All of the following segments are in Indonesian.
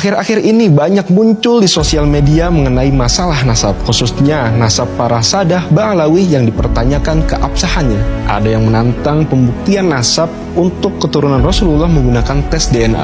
Akhir-akhir ini banyak muncul di sosial media mengenai masalah nasab, khususnya nasab para Sadah Ba'alawi yang dipertanyakan keabsahannya. Ada yang menantang pembuktian nasab untuk keturunan Rasulullah menggunakan tes DNA.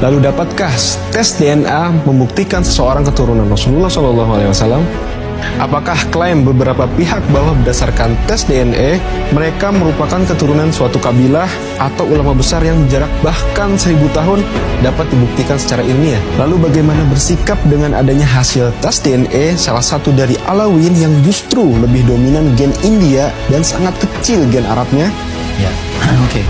Lalu dapatkah tes DNA membuktikan seseorang keturunan Rasulullah SAW? Apakah klaim beberapa pihak bahwa berdasarkan tes DNA mereka merupakan keturunan suatu kabilah atau ulama besar yang jarak bahkan 1000 tahun dapat dibuktikan secara ilmiah? Lalu bagaimana bersikap dengan adanya hasil tes DNA salah satu dari Alawiyyin yang justru lebih dominan gen India dan sangat kecil gen Arabnya? Ya, oke.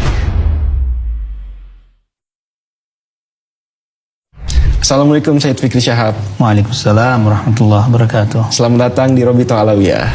Assalamualaikum Syed Fikri Syahab. Waalaikumsalam warahmatullahi wabarakatuh. Selamat datang di Robito Alawiyah.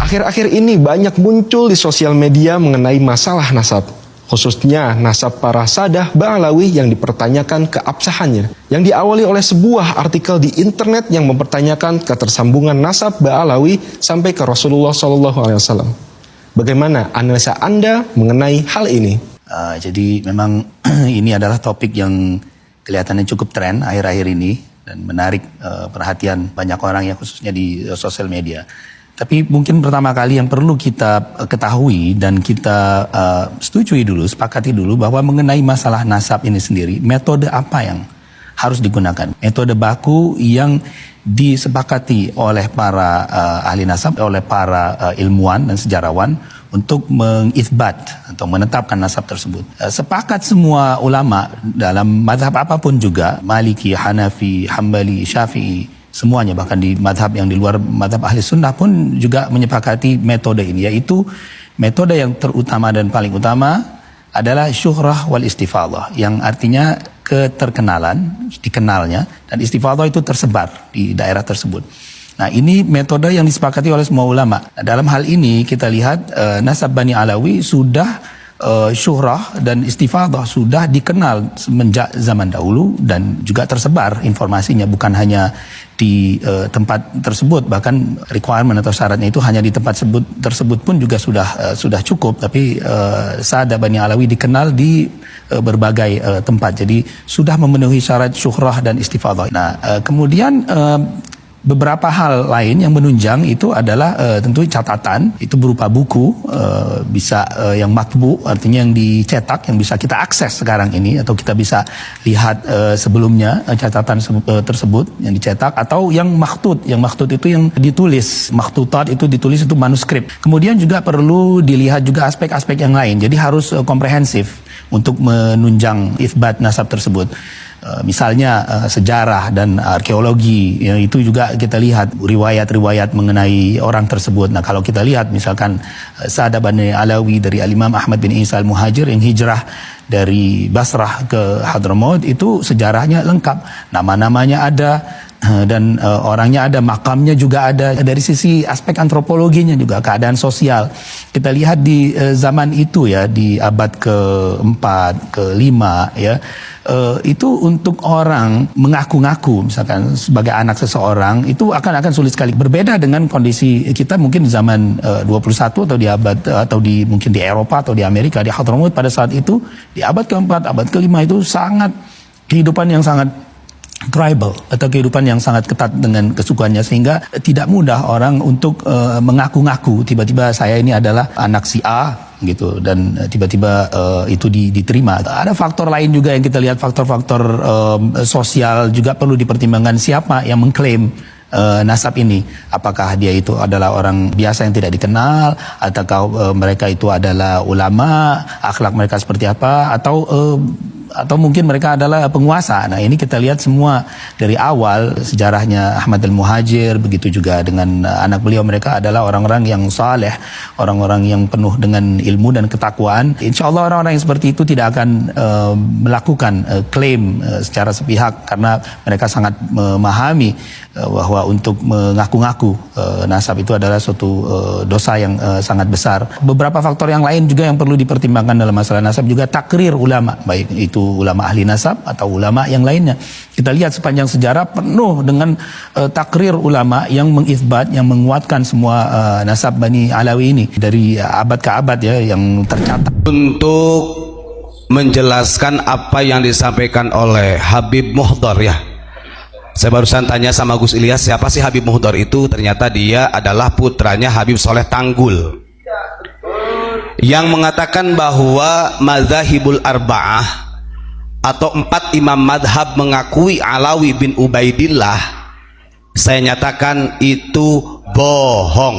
Akhir-akhir ini banyak muncul di sosial media mengenai masalah nasab, khususnya nasab para Sadah Ba'alawi yang dipertanyakan keabsahannya, yang diawali oleh sebuah artikel di internet yang mempertanyakan ketersambungan nasab Ba'alawi sampai ke Rasulullah SAW. Bagaimana analisa Anda mengenai hal ini? Jadi memang ini adalah topik yang kelihatannya cukup tren akhir-akhir ini dan menarik perhatian banyak orang ya, khususnya di sosial media. Tapi mungkin pertama kali yang perlu kita ketahui dan kita setujui dulu, sepakati dulu bahwa mengenai masalah nasab ini sendiri, metode apa yang harus digunakan? Metode baku yang disepakati oleh para ahli nasab, oleh para ilmuwan dan sejarawan untuk mengithbat atau menetapkan nasab tersebut. Sepakat semua ulama dalam mazhab apapun juga, Maliki, Hanafi, Hambali, Syafi'i, semuanya, bahkan di mazhab yang di luar mazhab ahli sunnah pun juga menyepakati metode ini, yaitu metode yang terutama dan paling utama adalah syuhrah wal istifadah, yang artinya keterkenalan, dikenalnya, dan istifadah itu tersebar di daerah tersebut. Nah, ini metode yang disepakati oleh semua ulama. Nah, dalam hal ini kita lihat nasab Bani Alawi sudah syuhrah dan istifadah sudah dikenal semenjak zaman dahulu dan juga tersebar informasinya, bukan hanya di tempat tersebut, bahkan requirement atau syaratnya itu hanya di tempat tersebut pun juga sudah cukup. Tapi Sadah Bani Alawi dikenal di berbagai tempat, jadi sudah memenuhi syarat syuhrah dan istifadah. Nah, kemudian beberapa hal lain yang menunjang itu adalah tentu catatan, itu berupa buku, bisa yang matbu, artinya yang dicetak, yang bisa kita akses sekarang ini, atau kita bisa lihat sebelumnya catatan tersebut yang dicetak, atau yang makhtut. Yang makhtut itu yang ditulis, makhtutat itu ditulis, itu manuskrip. Kemudian juga perlu dilihat juga aspek-aspek yang lain, jadi harus komprehensif untuk menunjang itsbat nasab tersebut. Misalnya sejarah dan arkeologi, ya, itu juga kita lihat riwayat-riwayat mengenai orang tersebut. Nah, kalau kita lihat misalkan Sadah Bani Alawi dari Al-Imam Ahmad bin Isa Al-Muhajir yang hijrah dari Basrah ke Hadramaut, itu sejarahnya lengkap, nama-namanya ada, dan orangnya ada, makamnya juga ada. Dari sisi aspek antropologinya juga, keadaan sosial, kita lihat di zaman itu ya, di abad ke-4, ke-5 ya, itu untuk orang mengaku-ngaku misalkan sebagai anak seseorang itu akan sulit sekali. Berbeda dengan kondisi kita mungkin di zaman 21 atau di abad atau mungkin di Eropa atau di Amerika, di Hadramaut pada saat itu di abad ke-4, abad ke-5 itu sangat kehidupan yang sangat tribal atau kehidupan yang sangat ketat dengan kesukuannya, sehingga tidak mudah orang untuk mengaku-ngaku tiba-tiba saya ini adalah anak si A gitu, dan tiba-tiba itu diterima. Ada faktor lain juga yang kita lihat, faktor-faktor sosial juga perlu dipertimbangkan. Siapa yang mengklaim nasab ini? Apakah dia itu adalah orang biasa yang tidak dikenal, ataukah mereka itu adalah ulama, akhlak mereka seperti apa, atau mungkin mereka adalah penguasa. Nah, ini kita lihat semua dari awal sejarahnya Ahmad Al-Muhajir, begitu juga dengan anak beliau, mereka adalah orang-orang yang saleh, orang-orang yang penuh dengan ilmu dan ketakwaan. Insya Allah orang-orang yang seperti itu tidak akan melakukan klaim secara sepihak, karena mereka sangat memahami bahwa untuk mengaku-ngaku nasab itu adalah suatu dosa yang sangat besar. Beberapa faktor yang lain juga yang perlu dipertimbangkan dalam masalah nasab juga takrir ulama, baik itu itu ulama ahli nasab atau ulama yang lainnya. Kita lihat sepanjang sejarah penuh dengan takrir ulama yang mengisbat, yang menguatkan semua nasab Bani Alawi ini dari abad ke abad ya, yang tercatat. Untuk menjelaskan apa yang disampaikan oleh Habib Muhdar ya. Saya barusan tanya sama Gus Ilyas, siapa sih Habib Muhdar itu? Ternyata dia adalah putranya Habib Soleh Tanggul, yang mengatakan bahwa Madzhabul Arba'ah atau 4 imam madhab mengakui Alawi bin Ubaidillah. Saya nyatakan itu bohong.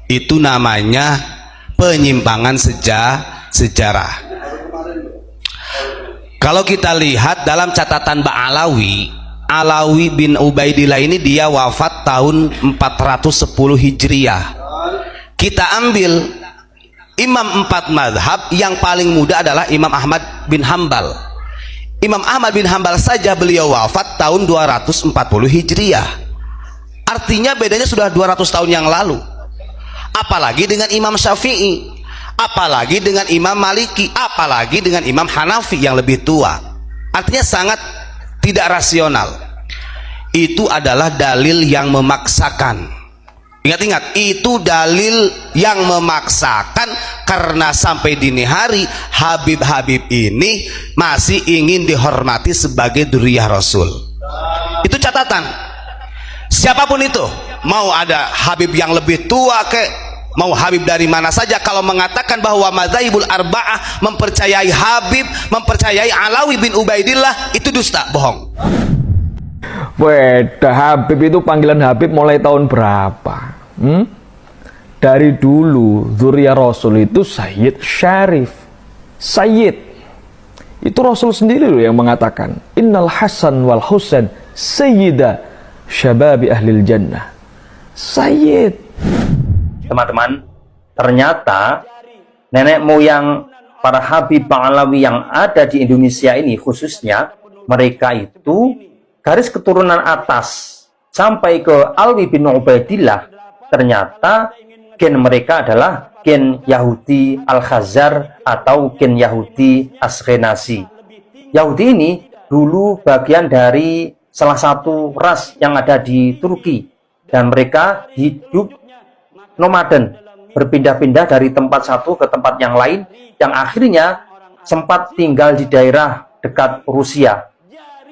Itu namanya penyimpangan sejarah. Kalau kita lihat dalam catatan Ba'alawi, Alawi bin Ubaidillah ini dia wafat tahun 410 Hijriah. Kita ambil imam 4 madhab, yang paling muda adalah Imam Ahmad bin Hambal. Imam Ahmad bin Hambal saja beliau wafat tahun 240 Hijriah. Artinya bedanya sudah 200 tahun yang lalu. Apalagi dengan Imam Syafi'i, apalagi dengan Imam Maliki, apalagi dengan Imam Hanafi yang lebih tua. Artinya sangat tidak rasional. Itu adalah dalil yang memaksakan. Ingat-ingat, itu dalil yang memaksakan, karena sampai dini hari Habib-Habib ini masih ingin dihormati sebagai dzurriyyah Rasul. Itu catatan. Siapapun itu, mau ada Habib yang lebih tua mau Habib dari mana saja, kalau mengatakan bahwa Madzhabul Arba'ah mempercayai Habib, mempercayai Alawi bin Ubaidillah, itu dusta, bohong. Weda, Habib itu panggilan Habib mulai tahun berapa? Dari dulu dzurriyyah Rasul itu Sayyid Syarif. Sayyid itu Rasul sendiri loh yang mengatakan, Innal Hasan wal Husain sayyida syababi ahlil jannah. Sayyid. Teman-teman, ternyata nenek moyang para Habib Ba'alawi yang ada di Indonesia ini khususnya, mereka itu garis keturunan atas sampai ke Alwi bin Ubaidillah, ternyata gen mereka adalah gen Yahudi Al-Khazar atau gen Yahudi Ashkenazi. Yahudi ini dulu bagian dari salah satu ras yang ada di Turki, dan mereka hidup nomaden, berpindah-pindah dari tempat satu ke tempat yang lain, yang akhirnya sempat tinggal di daerah dekat Rusia.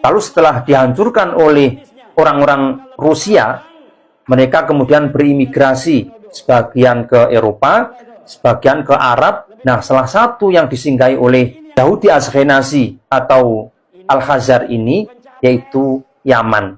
Lalu setelah dihancurkan oleh orang-orang Rusia, mereka kemudian berimigrasi, sebagian ke Eropa, sebagian ke Arab. Nah, salah satu yang disinggahi oleh Yahudi Ashkenazi atau Al-Khazar ini yaitu Yaman.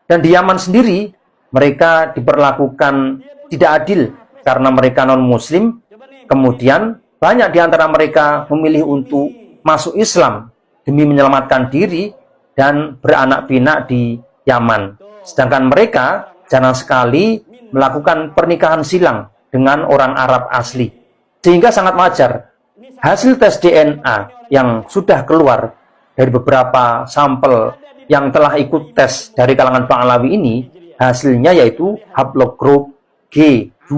Dan di Yaman sendiri mereka diperlakukan tidak adil karena mereka non-muslim. Kemudian banyak di antara mereka memilih untuk masuk Islam demi menyelamatkan diri dan beranak pinak di Yaman. Sedangkan mereka jarang sekali melakukan pernikahan silang dengan orang Arab asli. Sehingga sangat wajar hasil tes DNA yang sudah keluar dari beberapa sampel yang telah ikut tes dari kalangan Ba'alawi ini, hasilnya yaitu haplogroup G2,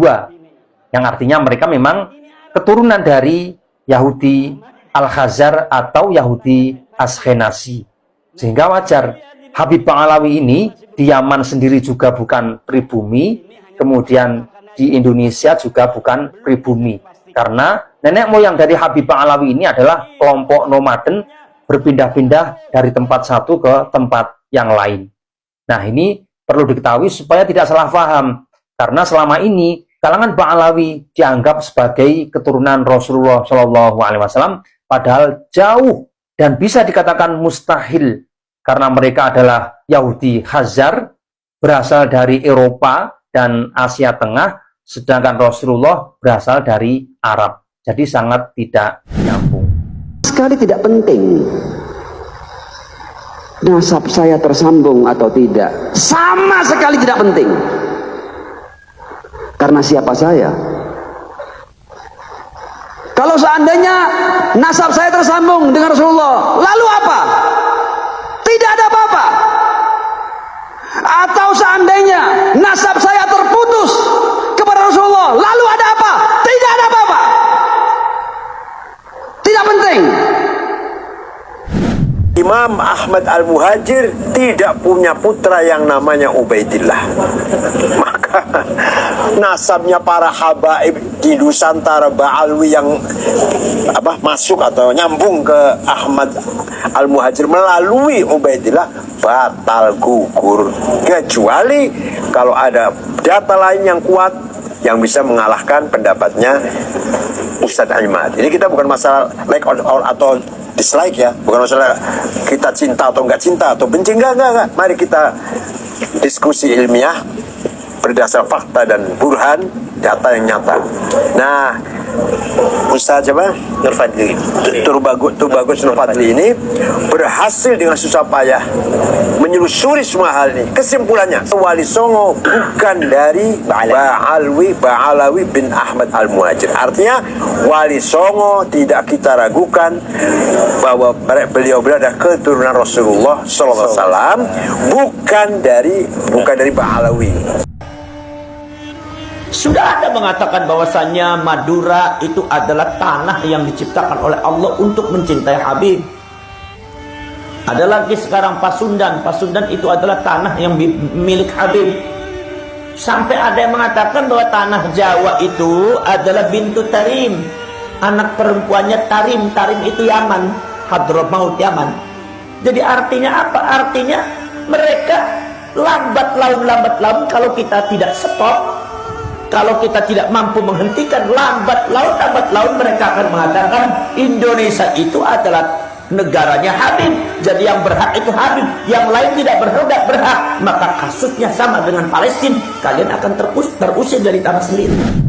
yang artinya mereka memang keturunan dari Yahudi Al-Khazar atau Yahudi Ashkenazi. Sehingga wajar Habib Ba'alawi ini di Yaman sendiri juga bukan pribumi, kemudian di Indonesia juga bukan pribumi, karena nenek moyang dari Habib Ba'alawi ini adalah kelompok nomaden, berpindah-pindah dari tempat satu ke tempat yang lain. Nah, ini perlu diketahui supaya tidak salah paham, karena selama ini kalangan Ba'alawi dianggap sebagai keturunan Rasulullah SAW, padahal jauh dan bisa dikatakan mustahil, karena mereka adalah Yahudi Khazar, berasal dari Eropa dan Asia Tengah, sedangkan Rasulullah berasal dari Arab. Jadi sangat tidak nyambung. Sekali tidak penting nasab saya tersambung atau tidak, sama sekali tidak penting. Karena siapa saya? Kalau seandainya nasab saya tersambung dengan Rasulullah, lalu apa? Tidak ada apa-apa. Atau seandainya nasab saya terputus kepada Rasulullah, lalu ada apa? Tidak ada apa-apa. Tidak penting. Imam Ahmad Al-Muhajir tidak punya putra yang namanya Ubaidillah. Maka nasabnya para habaib di Nusantara Ba'alwi yang masuk atau nyambung ke Ahmad Al-Muhajir melalui Ubaidillah batal gugur, kecuali kalau ada data lain yang kuat yang bisa mengalahkan pendapatnya Ustadz Ahmad. Ini kita bukan masalah like or atau dislike ya, bukan masalah kita cinta atau enggak cinta atau benci, enggak. Mari kita diskusi ilmiah berdasar fakta dan burhan, data yang nyata. Nah, Ustaz Nur Fadli, Tubagus Nur Fadli ini berhasil dengan susah payah menyelusuri semua hal ini. Kesimpulannya, Wali Songo bukan dari Ba'alawi bin Ahmad Al-Muhajir. Artinya Wali Songo tidak kita ragukan bahwa beliau berada keturunan Rasulullah SAW, bukan dari Ba'alawi. Sudah ada mengatakan bahwasannya Madura itu adalah tanah yang diciptakan oleh Allah untuk mencintai Habib. Ada lagi sekarang Pasundan. Pasundan itu adalah tanah yang milik Habib. Sampai ada yang mengatakan bahwa tanah Jawa itu adalah bintu Tarim, anak perempuannya Tarim. Tarim itu Yaman, Hadramaut Yaman. Jadi artinya apa? Artinya mereka lambat laun kalau kita tidak stop. Kalau kita tidak mampu menghentikan, lambat laun mereka akan mengatakan Indonesia itu adalah negaranya Habib. Jadi yang berhak itu Habib, yang lain tidak berhak. Maka kasusnya sama dengan Palestina, kalian akan terusir dari tanah sendiri.